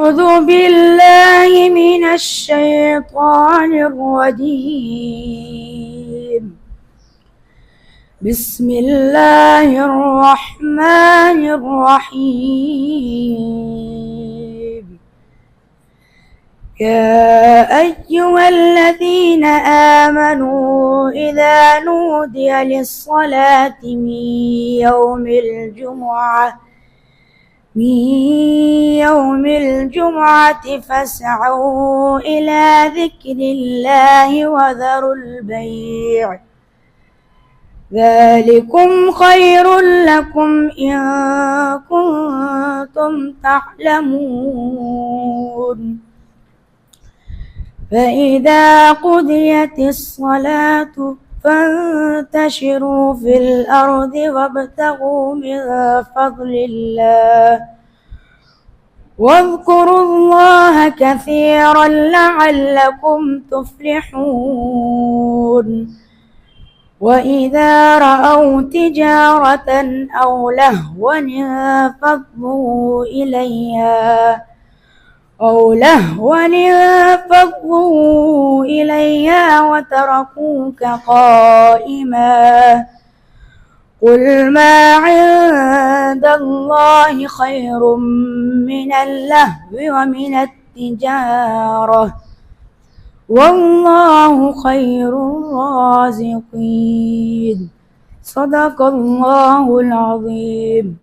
أعوذ بالله من الشيطان الرجيم. بسم الله الرحمن الرحيم. يا أيها الذين آمنوا إذا نودي للصلاة من يوم الجمعة فاسعوا إلى ذكر الله وذروا البيع، ذلكم خير لكم إن كنتم تعلمون. فإذا قضيت الصلاة فانتشروا في الأرض وابتغوا من فضل الله واذكروا الله كثيرا لعلكم تفلحون. وإذا رأوا تجارة أو لهوا انفضوا إليها وتركوك قائما. قل ما عند الله خير من اللهو ومن التجارة والله خير الرازقين. صدق الله العظيم.